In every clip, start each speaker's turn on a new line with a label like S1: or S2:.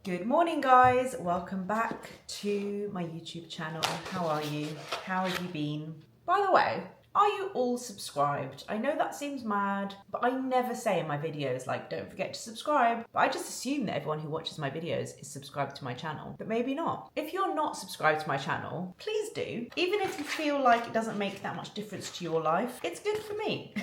S1: Good morning, guys. Welcome back to my YouTube channel. How are you? How have you been? By the way, are you all subscribed? I know that seems mad, but I never say in my videos, like, don't forget to subscribe. But I just assume that everyone who watches my videos is subscribed to my channel, but maybe not. If you're not subscribed to my channel, please do. Even if you feel like it doesn't make that much difference to your life, it's good for me.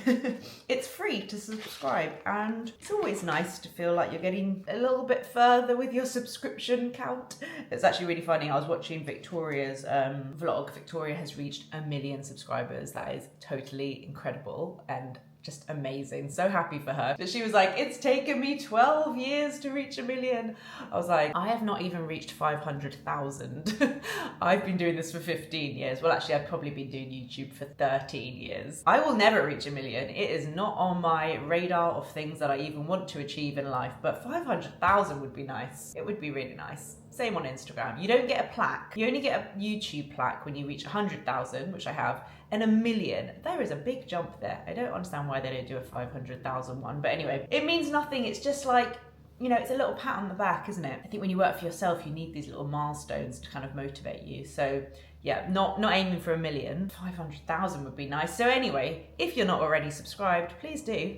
S1: It's free to subscribe, and it's always nice to feel like you're getting a little bit further with your subscription count. It's actually really funny. I was watching Victoria's vlog. Victoria has reached 1 million subscribers. That is totally incredible and just amazing. So happy for her. But she was like, it's taken me 12 years to reach 1 million. I was like, I have not even reached 500,000. I've been doing this for 15 years. Well, actually, I've probably been doing YouTube for 13 years. I will never reach 1 million. It is not on my radar of things that I even want to achieve in life, but 500,000 would be nice. It would be really nice. Same on Instagram. You don't get a plaque. You only get a YouTube plaque when you reach 100,000, which I have, and 1 million. There is a big jump there. I don't understand why they don't do a 500,000 one. But anyway, it means nothing. It's just like, you know, it's a little pat on the back, isn't it? I think when you work for yourself, you need these little milestones to kind of motivate you. So yeah, not aiming for 1 million. 500,000 would be nice. So anyway, if you're not already subscribed, please do.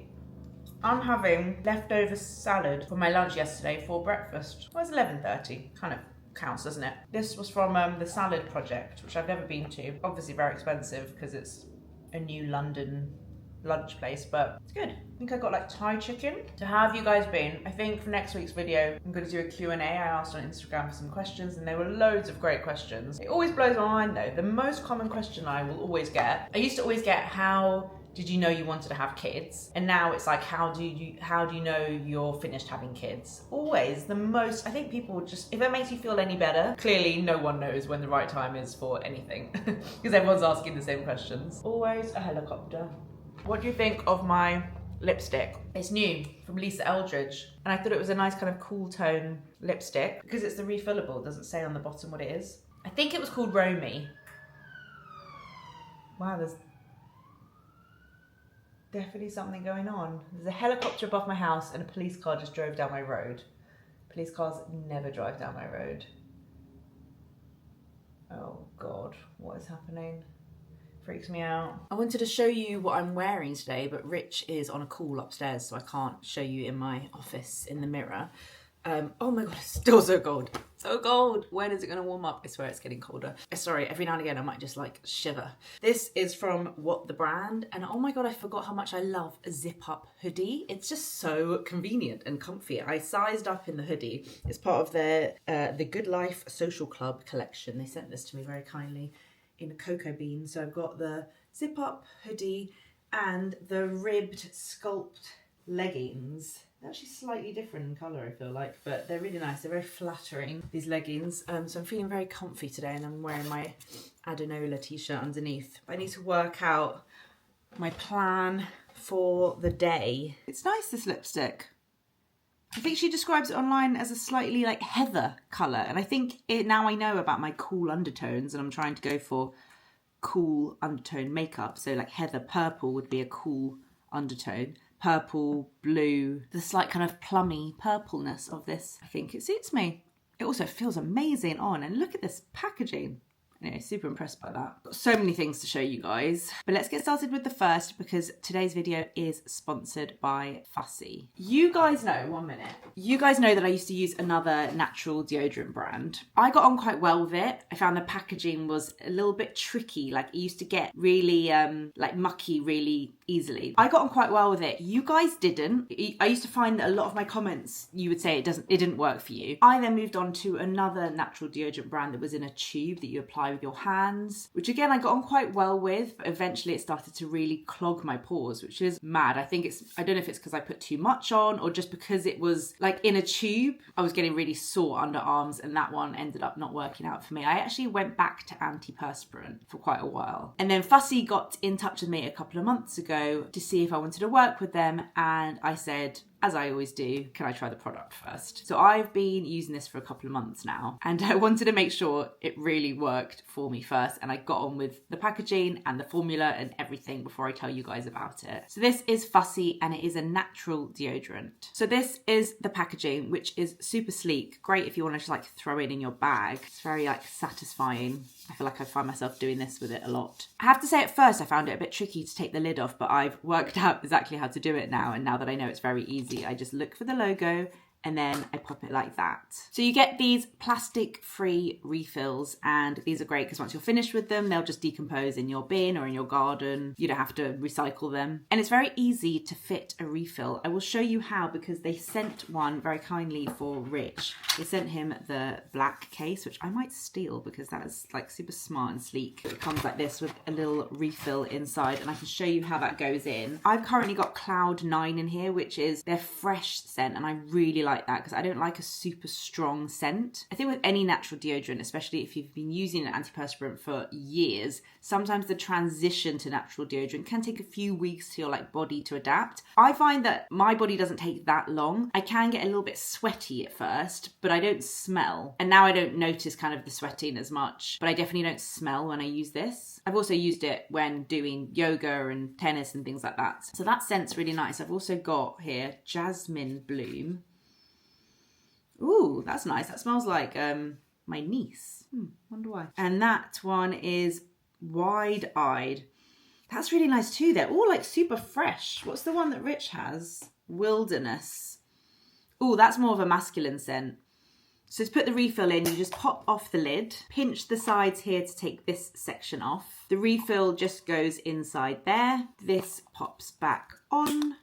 S1: I'm having leftover salad for my lunch yesterday for breakfast. Well, it's 11:30, kind of counts, doesn't it? This was from the Salad Project, which I've never been to. Obviously very expensive because it's a new London lunch place, but it's good. I think I got like Thai chicken. So how have you guys been? I think for next week's video, I'm going to do a Q&A. I asked on Instagram for some questions and there were loads of great questions. It always blows my mind though. The most common question I will always get, I used to always get, how did you know you wanted to have kids? And now it's like, how do you know you're finished having kids? Always the most, I think people just, if it makes you feel any better, clearly no one knows when the right time is for anything because everyone's asking the same questions. Always a helicopter. What do you think of my lipstick? It's new from Lisa Eldridge, and I thought it was a nice kind of cool tone lipstick because it's the refillable. It doesn't say on the bottom what it is. I think it was called Romy. Wow, there's definitely something going on. There's a helicopter above my house and a police car just drove down my road. Police cars never drive down my road. Oh God, what is happening? Freaks me out. I wanted to show you what I'm wearing today, but Rich is on a call upstairs, so I can't show you in my office in the mirror. Oh my God, it's still so cold. So cold. When is it going to warm up? I swear it's getting colder. Sorry, every now and again I might just like shiver. This is from What the Brand, and oh my God, I forgot how much I love a zip-up hoodie. It's just so convenient and comfy. I sized up in the hoodie. It's part of their the Good Life Social Club collection. They sent this to me very kindly in a cocoa bean. So I've got the zip-up hoodie and the ribbed sculpt leggings. They're actually slightly different in colour, I feel like, but they're really nice. They're very flattering, these leggings. So I'm feeling very comfy today, and I'm wearing my Adenola t-shirt underneath. I need to work out my plan for the day. It's nice, this lipstick. I think she describes it online as a slightly like heather colour, and I think now I know about my cool undertones, and I'm trying to go for cool undertone makeup. So like heather purple would be a cool undertone. Purple, blue, the slight kind of plummy purpleness of this. I think it suits me. It also feels amazing on, and look at this packaging. Anyway, super impressed by that. Got so many things to show you guys. But let's get started with the first, because today's video is sponsored by Fussy. You guys know, one minute. You guys know that I used to use another natural deodorant brand. I got on quite well with it. I found the packaging was a little bit tricky. Like it used to get really like mucky really easily. I got on quite well with it. You guys didn't. I used to find that a lot of my comments, you would say it didn't work for you. I then moved on to another natural deodorant brand that was in a tube that you apply with your hands, which again I got on quite well with, but eventually it started to really clog my pores, which is mad. I don't know if it's because I put too much on or just because it was like in a tube. I was getting really sore underarms, and that one ended up not working out for me. I actually went back to antiperspirant for quite a while, and then Fussy got in touch with me a couple of months ago to see if I wanted to work with them, and I said as I always do, can I try the product first? So I've been using this for a couple of months now, and I wanted to make sure it really worked for me first, and I got on with the packaging and the formula and everything before I tell you guys about it. So this is Fussy, and it is a natural deodorant. So this is the packaging, which is super sleek. Great if you want to just like throw it in your bag. It's very like satisfying. I feel like I find myself doing this with it a lot. I have to say at first I found it a bit tricky to take the lid off, but I've worked out exactly how to do it now. And now that I know it's very easy, I just look for the logo and then I pop it like that. So you get these plastic-free refills, and these are great because once you're finished with them, they'll just decompose in your bin or in your garden. You don't have to recycle them. And it's very easy to fit a refill. I will show you how, because they sent one very kindly for Rich. They sent him the black case, which I might steal because that is like super smart and sleek. It comes like this with a little refill inside, and I can show you how that goes in. I've currently got Cloud 9 in here, which is their fresh scent, and I really like that because I don't like a super strong scent. I think with any natural deodorant, especially if you've been using an antiperspirant for years, sometimes the transition to natural deodorant can take a few weeks to your like body to adapt. I find that my body doesn't take that long. I can get a little bit sweaty at first, but I don't smell. And now I don't notice kind of the sweating as much, but I definitely don't smell when I use this. I've also used it when doing yoga and tennis and things like that. So that scent's really nice. I've also got here Jasmine Bloom. Ooh, that's nice. That smells like my niece. Wonder why. And that one is Wide Eyed. That's really nice too. They're all like super fresh. What's the one that Rich has? Wilderness. Ooh, that's more of a masculine scent. So to put the refill in, you just pop off the lid, pinch the sides here to take this section off. The refill just goes inside there. This pops back on.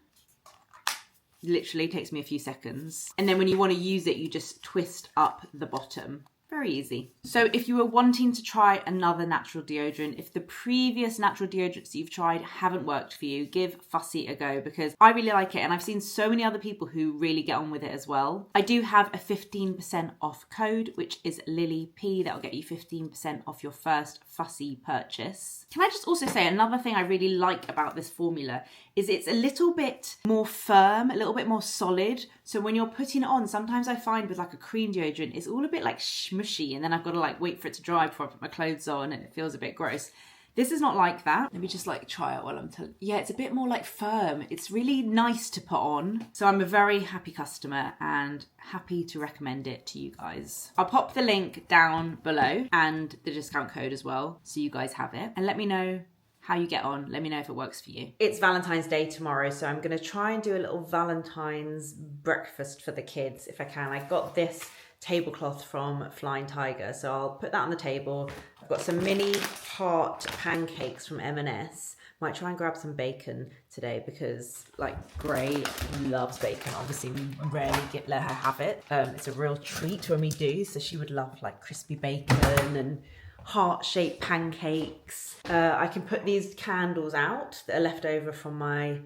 S1: Literally takes me a few seconds. And then when you want to use it, you just twist up the bottom. Very easy. So if you were wanting to try another natural deodorant, if the previous natural deodorants you've tried haven't worked for you, give Fussy a go, because I really like it and I've seen so many other people who really get on with it as well. I do have a 15% off code, which is LilyP. That'll get you 15% off your first Fussy purchase. Can I just also say another thing I really like about this formula is it's a little bit more firm, a little bit more solid. So when you're putting it on, sometimes I find with like a cream deodorant, it's all a bit like mushy, and then I've got to like wait for it to dry before I put my clothes on, and it feels a bit gross. This is not like that. Let me just like try it while I'm telling. Yeah, it's a bit more like firm. It's really nice to put on. So I'm a very happy customer and happy to recommend it to you guys. I'll pop the link down below and the discount code as well, so you guys have it. And let me know how you get on. Let me know if it works for you. It's Valentine's Day tomorrow, so I'm gonna try and do a little Valentine's breakfast for the kids if I can. I got this tablecloth from Flying Tiger, so I'll put that on the table. I've got some mini heart pancakes from M&S. Might try and grab some bacon today because like Gray loves bacon. Obviously we rarely let her have it. It's a real treat when we do, so she would love like crispy bacon and heart-shaped pancakes. I can put these candles out that are left over from my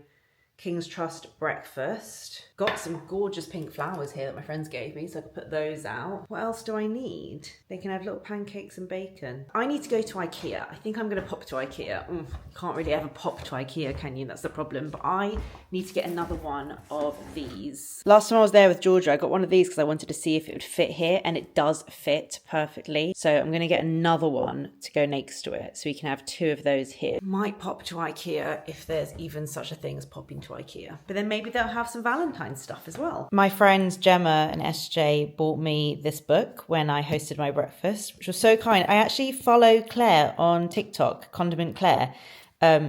S1: King's Trust breakfast. Got some gorgeous pink flowers here that my friends gave me, so I can put those out. What else do I need? They can have little pancakes and bacon. I need to go to Ikea. I think I'm gonna pop to Ikea. Can't really ever pop to Ikea, can you? That's the problem. But I need to get another one of these. Last time I was there with Georgia, I got one of these because I wanted to see if it would fit here, and it does fit perfectly. So I'm gonna get another one to go next to it, so we can have two of those here. Might pop to Ikea if there's even such a thing as popping to Ikea. But then maybe they'll have some Valentine stuff as well. My friends Gemma and SJ bought me this book when I hosted my breakfast, which was so kind. I actually follow Claire on TikTok, Condiment Claire.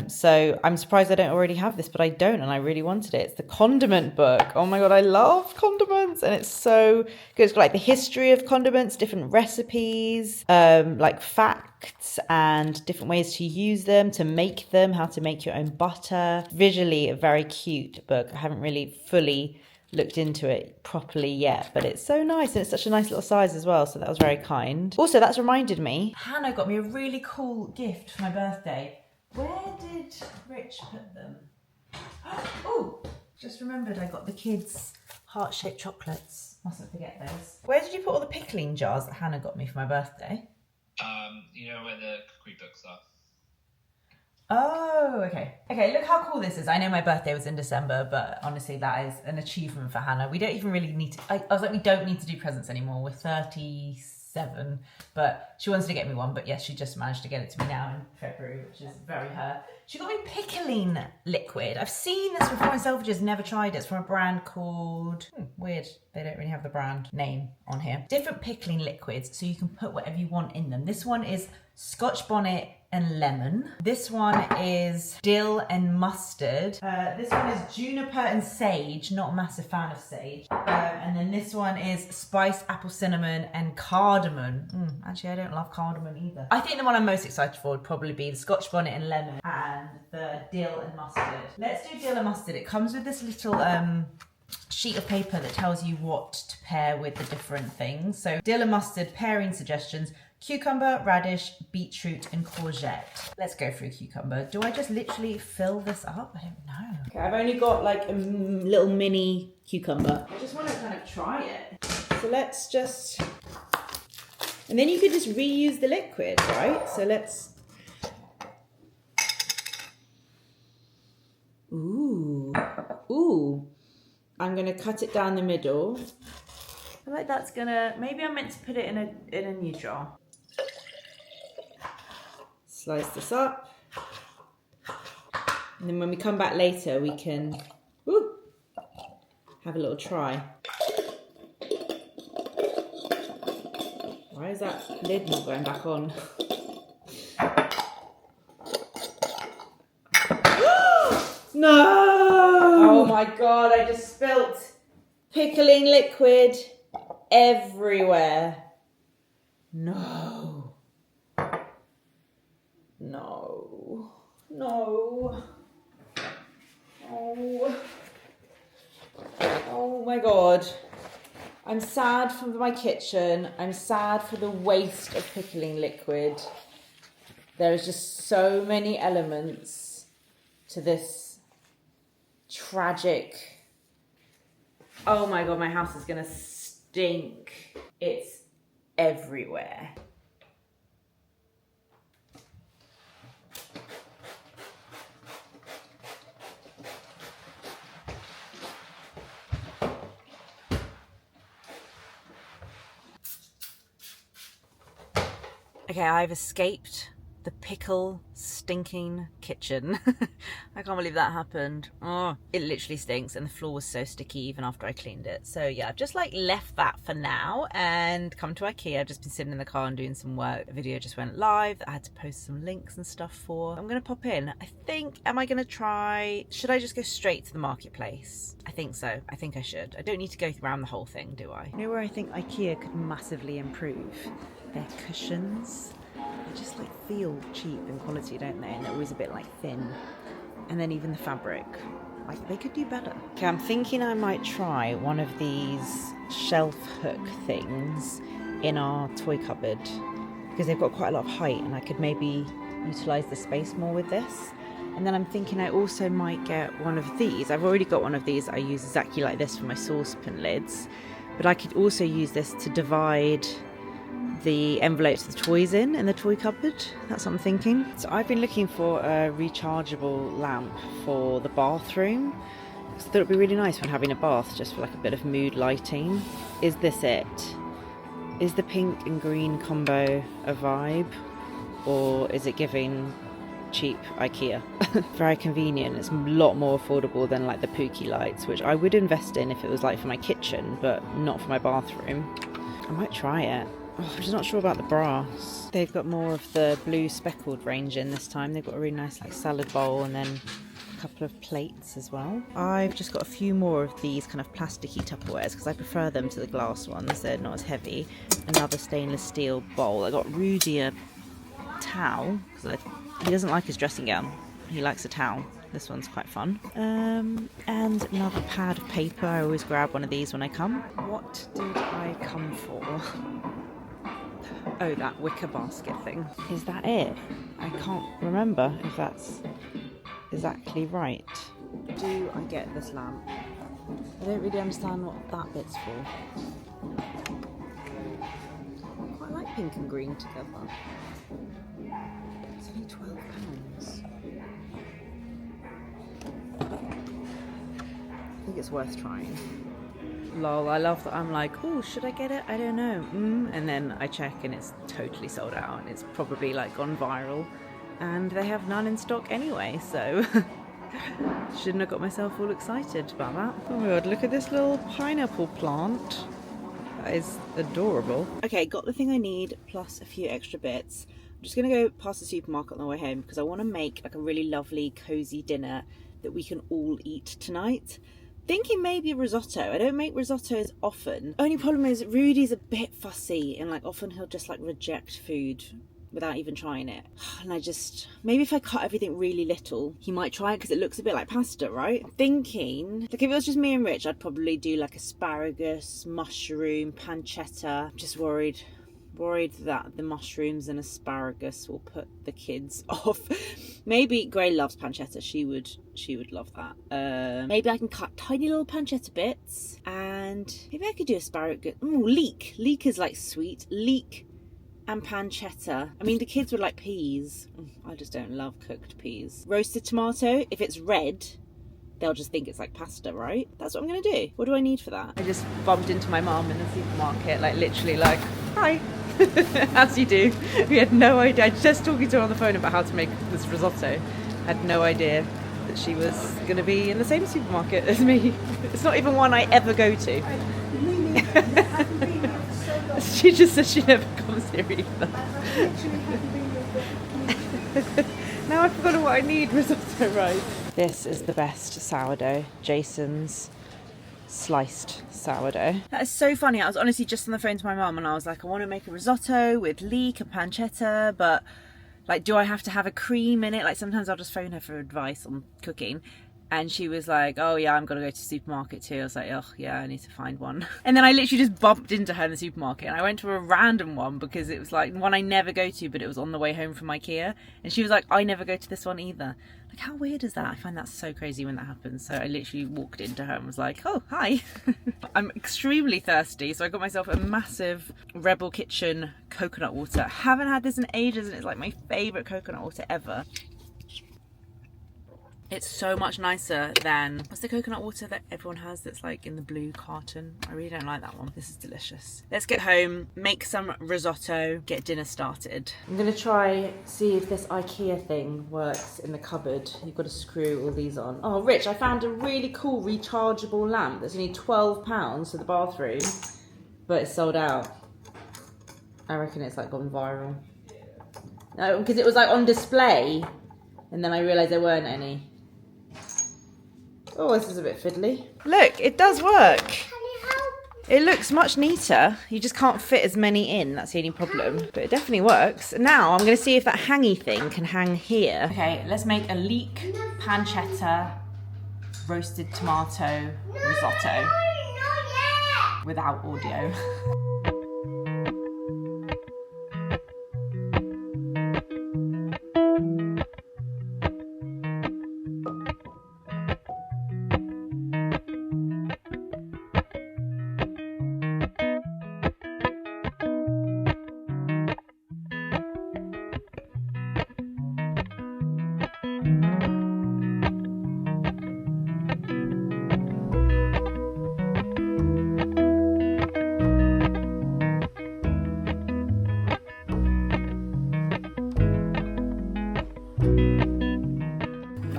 S1: So I'm surprised I don't already have this, but I don't, and I really wanted it. It's the condiment book. Oh my God, I love condiments, and it's so good. It's got like the history of condiments, different recipes, like facts and different ways to use them, to make them, how to make your own butter. Visually, a very cute book. I haven't really fully looked into it properly yet, but it's so nice, and it's such a nice little size as well, so that was very kind. Also, that's reminded me, Hannah got me a really cool gift for my birthday. Where did Rich put them? Oh, just remembered I got the kids' heart-shaped chocolates. Mustn't forget those. Where did you put all the pickling jars that Hannah got me for my birthday?
S2: You know where the cookery books are?
S1: Oh, okay. Okay, look how cool this is. I know my birthday was in December, but honestly, that is an achievement for Hannah. We don't even really need to... I was like, we don't need to do presents anymore. We're 37, but she wants to get me one. But yes, she just managed to get it to me now in February, which is very her. She got me pickling liquid. I've seen this before in Selfridges, never tried it. It's from a brand called... weird. They don't really have the brand name on here. Different pickling liquids, so you can put whatever you want in them. This one is Scotch bonnet and lemon. This one is dill and mustard. This one is juniper and sage. Not a massive fan of sage. And then this one is spiced apple cinnamon and cardamom. Actually, I don't love cardamom either. I think the one I'm most excited for would probably be the Scotch bonnet and lemon and the dill and mustard. Let's do dill and mustard. It comes with this little sheet of paper that tells you what to pair with the different things. So dill and mustard pairing suggestions: cucumber, radish, beetroot, and courgette. Let's go through cucumber. Do I just literally fill this up? I don't know. Okay, I've only got like a little mini cucumber. I just want to kind of try it. So let's just... And then you could just reuse the liquid, right? So let's... Ooh. Ooh. I'm going to cut it down the middle. I feel like that's gonna... Maybe I'm meant to put it in a new jar. Slice this up. And then when we come back later, we can have a little try. Why is that lid not going back on? No! Oh my God, I just spilt pickling liquid everywhere. No. No. No. Oh. Oh my God. I'm sad for my kitchen. I'm sad for the waste of pickling liquid. There is just so many elements to this tragic... Oh my God, my house is gonna stink. It's everywhere. Okay, I've escaped the pickle stinking kitchen. I can't believe that happened. Oh, it literally stinks, and the floor was so sticky even after I cleaned it. So yeah, I've just like left that for now and come to Ikea. I've just been sitting in the car and doing some work. The video just went live that I had to post some links and stuff for. I'm gonna pop in. I think, am I gonna try, should I just go straight to the marketplace? I think so. I think I should. I don't need to go around the whole thing, do I? You know where I think Ikea could massively improve? Their cushions. They just like feel cheap in quality, don't they? And they're always a bit like thin. And then even the fabric, like they could do better. Okay, I'm thinking I might try one of these shelf hook things in our toy cupboard because they've got quite a lot of height and I could maybe utilise the space more with this. And then I'm thinking I also might get one of these. I've already got one of these I use exactly like this for my saucepan lids, but I could also use this to divide the envelopes of the toys in the toy cupboard. That's what I'm thinking. So I've been looking for a rechargeable lamp for the bathroom. So I thought it'd be really nice when having a bath, just for like a bit of mood lighting. Is this it? Is the pink and green combo a vibe, or is it giving cheap Ikea? Very convenient. It's a lot more affordable than like the Pookie lights, which I would invest in if it was like for my kitchen, but not for my bathroom. I might try it. Oh, I'm just not sure about the brass. They've got more of the blue speckled range in this time. They've got a really nice like salad bowl and then a couple of plates as well. I've just got a few more of these kind of plasticky Tupperwares because I prefer them to the glass ones. They're not as heavy. Another stainless steel bowl. I got Rudy a towel because he doesn't like his dressing gown. He likes a towel. This one's quite fun. And another pad of paper. I always grab one of these when I come. What did I come for? Oh, that wicker basket thing. Is that it? I can't remember if that's exactly right. Do I get this lamp? I don't really understand what that bit's for. I quite like pink and green together. It's only £12. it's worth trying. Lol, I love that I'm like, oh, should I get it? I don't know. And then I check and it's totally sold out and it's probably like gone viral and they have none in stock anyway, so shouldn't have got myself all excited about that. Oh my god, look at this little pineapple plant. That is adorable. Okay, got the thing I need plus a few extra bits. I'm just gonna go past the supermarket on the way home because I want to make like a really lovely cozy dinner that we can all eat tonight. Thinking maybe risotto. I don't make risottos often. Only problem is Rudy's a bit fussy and like often he'll just like reject food without even trying it. And I just, maybe if I cut everything really little, he might try it because it looks a bit like pasta, right? Thinking, like if it was just me and Rich, I'd probably do like asparagus, mushroom, pancetta. I'm just worried that the mushrooms and asparagus will put the kids off. Maybe Gray loves pancetta. She would love that. Maybe I can cut tiny little pancetta bits, and maybe I could do asparagus. Ooh, leek. Leek is like sweet. Leek and pancetta. I mean, the kids would like peas. I just don't love cooked peas. Roasted tomato. If it's red, they'll just think it's like pasta, right? That's what I'm gonna do. What do I need for that? I just bumped into my mum in the supermarket, like literally like, hi. As you do. We had no idea. I was just talking to her on the phone about how to make this risotto. Had no idea that she was going to be in the same supermarket as me. It's not even one I ever go to. She just says she never comes here either. Now I've forgotten what I need. Risotto rice. This is the best sourdough. Jason's sliced sourdough. That is so funny. I was honestly just on the phone to my mum and I was like, I want to make a risotto with leek and pancetta, but like, do I have to have a cream in it? Like sometimes I'll just phone her for advice on cooking. And she was like, oh yeah, I'm gonna go to the supermarket too. I was like, oh yeah, I need to find one. And then I literally just bumped into her in the supermarket and I went to a random one because it was like one I never go to, but it was on the way home from Ikea. And she was like, I never go to this one either. Like, how weird is that? I find that so crazy when that happens. So I literally walked into her and was like, oh, hi. I'm extremely thirsty. So I got myself a massive Rebel Kitchen coconut water. Haven't had this in ages and it's like my favorite coconut water ever. It's so much nicer than, what's the coconut water that everyone has that's like in the blue carton? I really don't like that one. This is delicious. Let's get home, make some risotto, get dinner started. I'm gonna try, see if this Ikea thing works in the cupboard. You've got to screw all these on. Oh, Rich, I found a really cool rechargeable lamp that's only £12 for the bathroom, but it's sold out. I reckon it's like gone viral. No, because it was like on display and then I realised there weren't any. Oh, this is a bit fiddly. Look, it does work. Can you help? It looks much neater. You just can't fit as many in. That's the only problem. But it definitely works. Now I'm going to see if that hangy thing can hang here. Okay, let's make a leek, pancetta, roasted tomato risotto. Without audio.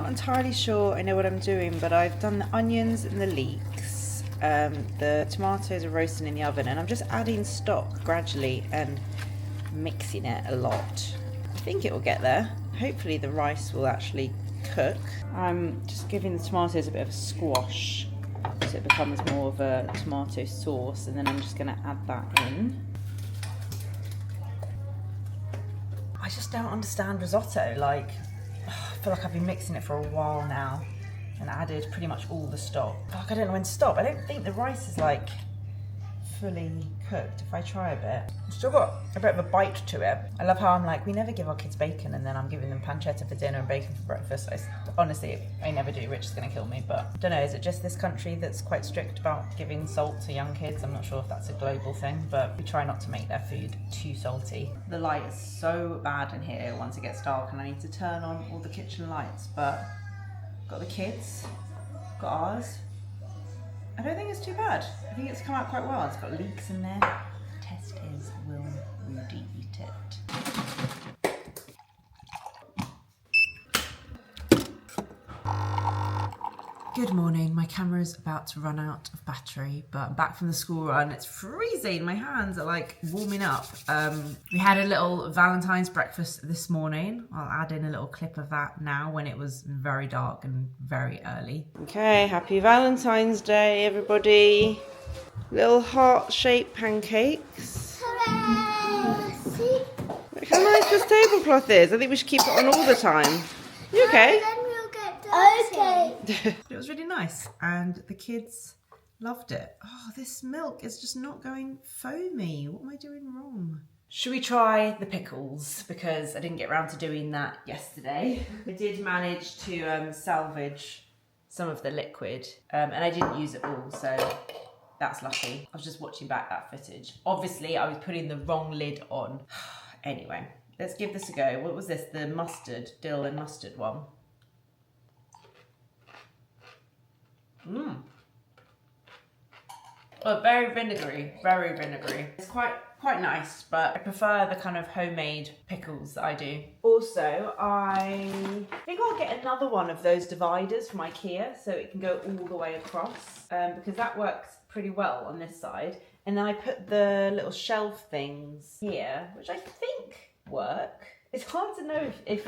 S1: Entirely sure I know what I'm doing, but I've done the onions and the leeks. The tomatoes are roasting in the oven and I'm just adding stock gradually and mixing it a lot. I think it will get there. Hopefully the rice will actually cook. I'm just giving the tomatoes a bit of a squash so it becomes more of a tomato sauce, and then I'm just going to add that in. I just don't understand risotto. Like, I feel like I've been mixing it for a while now and added pretty much all the stock. Like, I don't know when to stop. I don't think the rice is like fully cooked. If I try a bit, it's still got a bit of a bite to it. I love how I'm like, we never give our kids bacon and then I'm giving them pancetta for dinner and bacon for breakfast. Honestly, I never do. Rich is gonna kill me, but I don't know, is it just this country that's quite strict about giving salt to young kids? I'm not sure if that's a global thing, but we try not to make their food too salty. The light is so bad in here once it gets dark and I need to turn on all the kitchen lights, but got the kids, got ours, I don't think it's too bad. I think it's come out quite well. It's got leeks in there. The test is, will Rudy eat it? Good morning. My camera's about to run out of battery, but I'm back from the school run. It's freezing. My hands are like warming up. We had a little Valentine's breakfast this morning. I'll add in a little clip of that now when it was very dark and very early. Okay, happy Valentine's Day, everybody. Little heart-shaped pancakes.
S2: Hooray! See?
S1: Look how nice this tablecloth is. I think we should keep it on all the time. You okay?
S2: Then we'll get dirty. Okay.
S1: It was really nice and the kids loved it. Oh, this milk is just not going foamy. What am I doing wrong? Should we try the pickles? Because I didn't get around to doing that yesterday. I did manage to salvage some of the liquid and I didn't use it all, so that's lucky. I was just watching back that footage. Obviously, I was putting the wrong lid on. Anyway, let's give this a go. What was this? The mustard, dill and mustard one. Oh, very vinegary, very vinegary. It's quite nice, but I prefer the kind of homemade pickles that I do. Also, I think I'll get another one of those dividers from Ikea so it can go all the way across because that works pretty well on this side. And then I put the little shelf things here, which I think work. It's hard to know if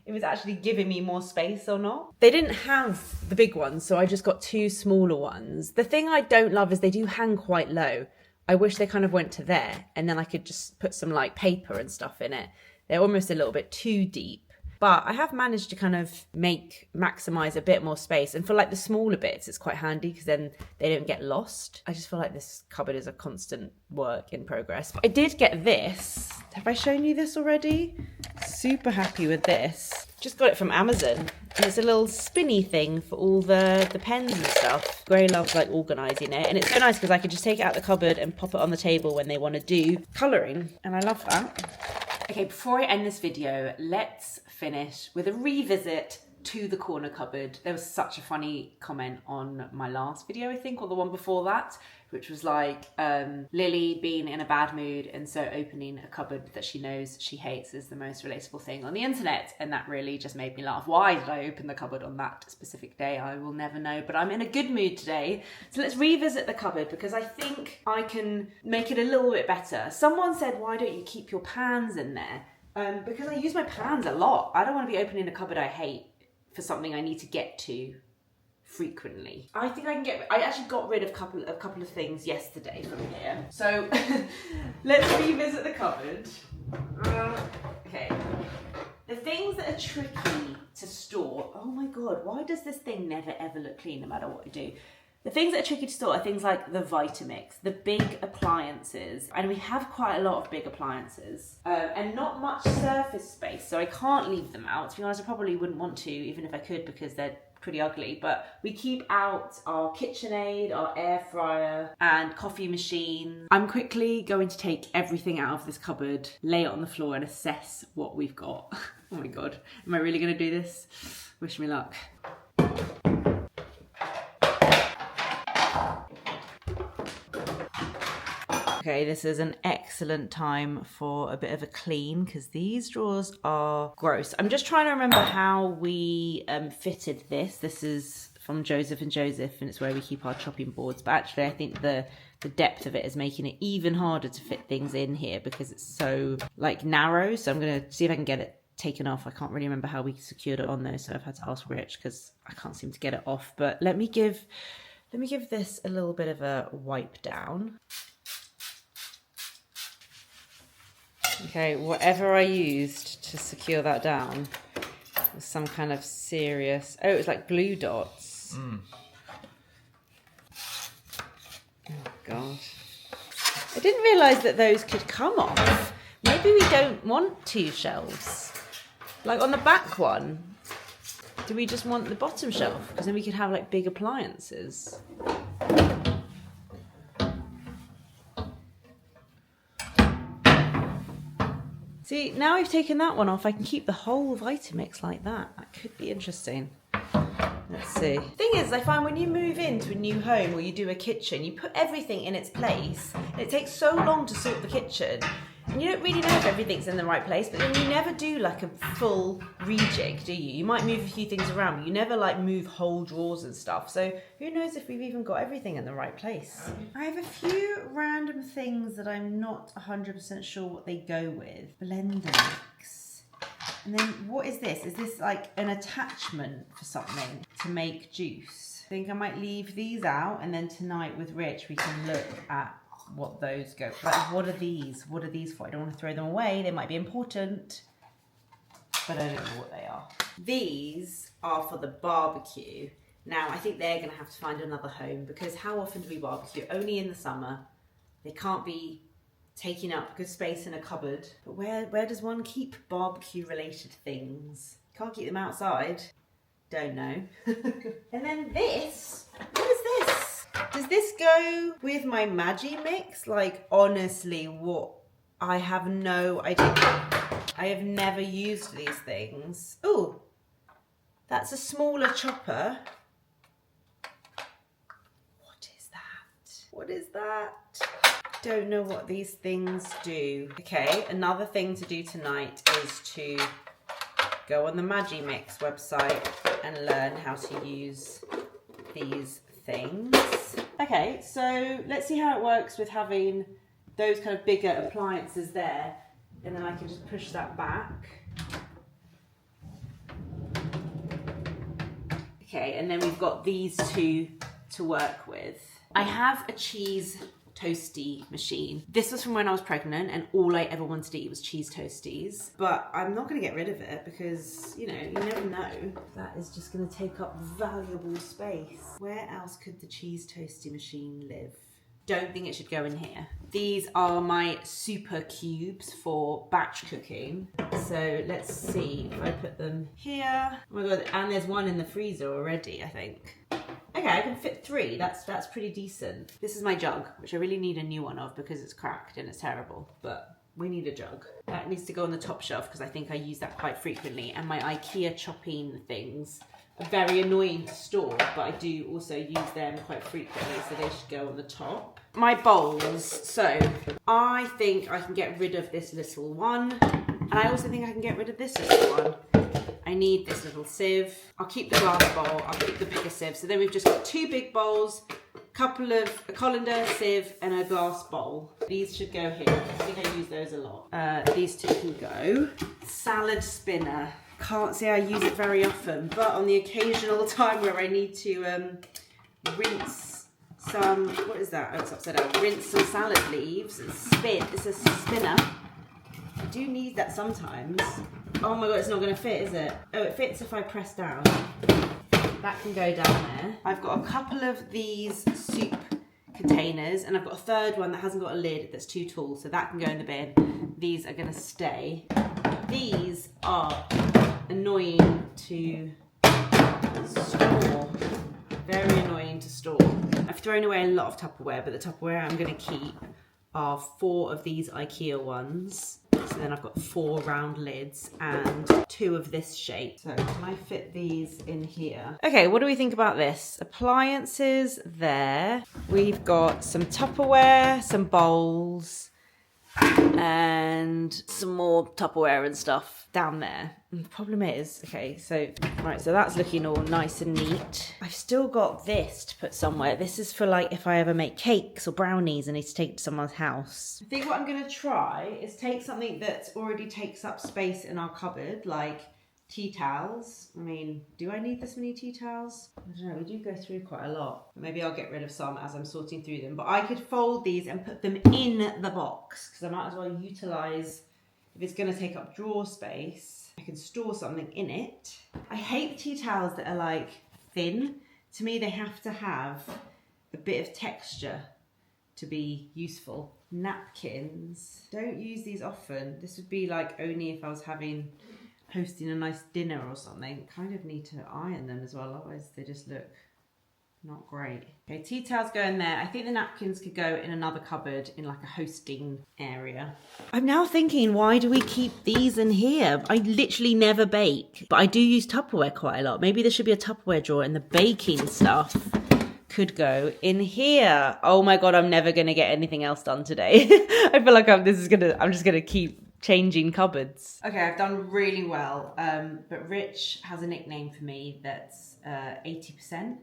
S1: it was actually giving me more space or not. They didn't have the big ones, so I just got two smaller ones. The thing I don't love is they do hang quite low. I wish they kind of went to there and then I could just put some like paper and stuff in it. They're almost a little bit too deep. But I have managed to kind of maximize a bit more space. And for like the smaller bits, it's quite handy because then they don't get lost. I just feel like this cupboard is a constant work in progress. But I did get this. Have I shown you this already? Super happy with this. Just got it from Amazon. And it's a little spinny thing for all the pens and stuff. Gray loves like organising it. And it's so nice because I could just take it out the cupboard and pop it on the table when they want to do colouring. And I love that. Okay, before I end this video, let's finish with a revisit to the corner cupboard. There was such a funny comment on my last video, I think, or the one before that, which was like Lily being in a bad mood and so opening a cupboard that she knows she hates is the most relatable thing on the internet, and that really just made me laugh. Why did I open the cupboard on that specific day? I will never know, but I'm in a good mood today. So let's revisit the cupboard because I think I can make it a little bit better. Someone said, why don't you keep your pans in there? Because I use my pans a lot. I don't want to be opening a cupboard I hate for something I need to get to frequently. I think I can I actually got rid of a couple of things yesterday from here. So let's revisit the cupboard. Okay. The things that are tricky to store. Oh my God, why does this thing never ever look clean no matter what I do? The things that are tricky to store are things like the Vitamix, the big appliances, and we have quite a lot of big appliances, and not much surface space, so I can't leave them out. To be honest, I probably wouldn't want to, even if I could, because they're pretty ugly, but we keep out our KitchenAid, our air fryer, and coffee machine. I'm quickly going to take everything out of this cupboard, lay it on the floor, and assess what we've got. Oh my God, am I really gonna do this? Wish me luck. Okay, this is an excellent time for a bit of a clean because these drawers are gross. I'm just trying to remember how we fitted this. This is from Joseph & Joseph and it's where we keep our chopping boards. But actually I think the depth of it is making it even harder to fit things in here because it's so like narrow. So I'm going to see if I can get it taken off. I can't really remember how we secured it on there, so I've had to ask Rich because I can't seem to get it off. But let me give this a little bit of a wipe down. Okay, whatever I used to secure that down was some kind of serious... Oh, it was like glue dots. Oh, God. I didn't realise that those could come off. Maybe we don't want two shelves. Like on the back one, do we just want the bottom shelf? Because then we could have like big appliances. See, now we've taken that one off, I can keep the whole Vitamix like that. That could be interesting. Let's see. Thing is, I find when you move into a new home or you do a kitchen, you put everything in its place. And it takes so long to sort the kitchen. And you don't really know if everything's in the right place, but then you never do like a full rejig, do you? You might move a few things around, but you never like move whole drawers and stuff. So who knows if we've even got everything in the right place. I have a few random things that I'm not 100% sure what they go with. Blender mix. And then what is this? Is this like an attachment for something to make juice? I think I might leave these out, and then tonight with Rich we can look at what those go. Like, what are these? What are these for? I don't want to throw them away. They might be important, but I don't know what they are. These are for the barbecue. Now, I think they're going to have to find another home, because how often do we barbecue? Only in the summer. They can't be taking up good space in a cupboard. But where does one keep barbecue-related things? Can't keep them outside. Don't know. And then this. What is this? Does this go with my Maggi mix? Like, honestly, what? I have no idea. I have never used these things. Ooh, that's a smaller chopper. What is that? What is that? Don't know what these things do. Okay, another thing to do tonight is to go on the Maggi Mix website and learn how to use these things. Okay, so let's see how it works with having those kind of bigger appliances there, and then I can just push that back. Okay, and then we've got these two to work with. I have a cheese toasty machine. This was from when I was pregnant, and all I ever wanted to eat was cheese toasties. But I'm not going to get rid of it because, you know, you never know. That is just going to take up valuable space. Where else could the cheese toasty machine live? Don't think it should go in here. These are my super cubes for batch cooking. So let's see if I put them here. Oh my god, and there's one in the freezer already, I think. Okay, I can fit 3. That's pretty decent. This is my jug, which I really need a new one of because it's cracked and it's terrible, but we need a jug. That needs to go on the top shelf because I think I use that quite frequently. And my Ikea chopping things are very annoying to store, but I do also use them quite frequently, so they should go on the top. My bowls. So I think I can get rid of this little one, and I also think I can get rid of this little one. I need this little sieve. I'll keep the glass bowl, I'll keep the bigger sieve. So then we've just got 2 big bowls, a colander, sieve, and a glass bowl. These should go here. I think I use those a lot. These 2 can go. Salad spinner. Can't say I use it very often, but on the occasional time where I need to rinse some, what is that? Oh, it's upside down. Rinse some salad leaves and spin. It's a spinner. I do need that sometimes. Oh my god, it's not going to fit, is it? Oh, it fits if I press down. That can go down there. I've got a couple of these soup containers, and I've got a third one that hasn't got a lid that's too tall, so that can go in the bin. These are going to stay. These are annoying to store. Very annoying to store. I've thrown away a lot of Tupperware, but the Tupperware I'm going to keep are 4 of these Ikea ones. So then I've got 4 round lids and 2 of this shape. So can I fit these in here? Okay, what do we think about this? Appliances there. We've got some Tupperware, some bowls, and some more Tupperware and stuff down there. And the problem is, okay, so that's looking all nice and neat. I've still got this to put somewhere. This is for like if I ever make cakes or brownies and need to take it to someone's house. I think what I'm gonna try is take something that already takes up space in our cupboard, like tea towels. I mean, do I need this many tea towels? I don't know, we do go through quite a lot. Maybe I'll get rid of some as I'm sorting through them, but I could fold these and put them in the box because I might as well utilize, if it's gonna take up drawer space, I can store something in it. I hate tea towels that are like thin. To me, they have to have a bit of texture to be useful. Napkins, don't use these often. This would be like only if I was hosting a nice dinner or something. Kind of need to iron them as well, otherwise they just look Not great. Okay, tea towels go in there. I think the napkins could go in another cupboard in like a hosting area. I'm now thinking, why do we keep these in here? I literally never bake, but I do use Tupperware quite a lot. Maybe there should be a Tupperware drawer and the baking stuff could go in here. Oh my God, I'm never going to get anything else done today. I feel like I'm just going to keep changing cupboards. Okay, I've done really well, but Rich has a nickname for me that's 80%.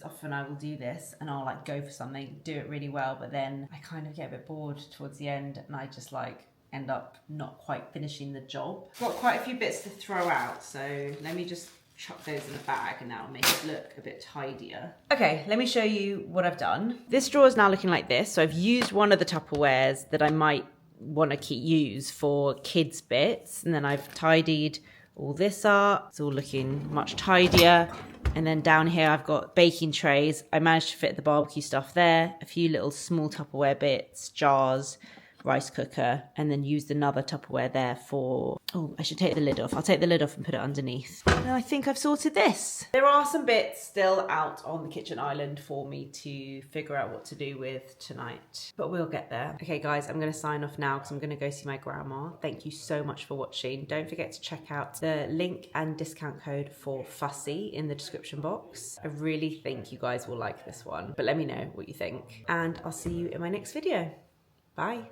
S1: Often I will do this and I'll like go for something, do it really well, but then I kind of get a bit bored towards the end and I just like end up not quite finishing the job. Got quite a few bits to throw out, so let me just chuck those in a bag and that'll make it look a bit tidier. Okay, let me show you what I've done. This drawer is now looking like this. So I've used one of the Tupperwares that I might want to use for kids bits, and then I've tidied all this up. It's all looking much tidier. And then down here, I've got baking trays. I managed to fit the barbecue stuff there, a few little small Tupperware bits, jars, rice cooker, and then used another Tupperware there for, oh, I should take the lid off. I'll take the lid off and put it underneath. And I think I've sorted this. There are some bits still out on the kitchen island for me to figure out what to do with tonight, but we'll get there. Okay guys, I'm gonna sign off now because I'm gonna go see my grandma. Thank you so much for watching. Don't forget to check out the link and discount code for Fussy in the description box. I really think you guys will like this one, but let me know what you think. And I'll see you in my next video. Bye.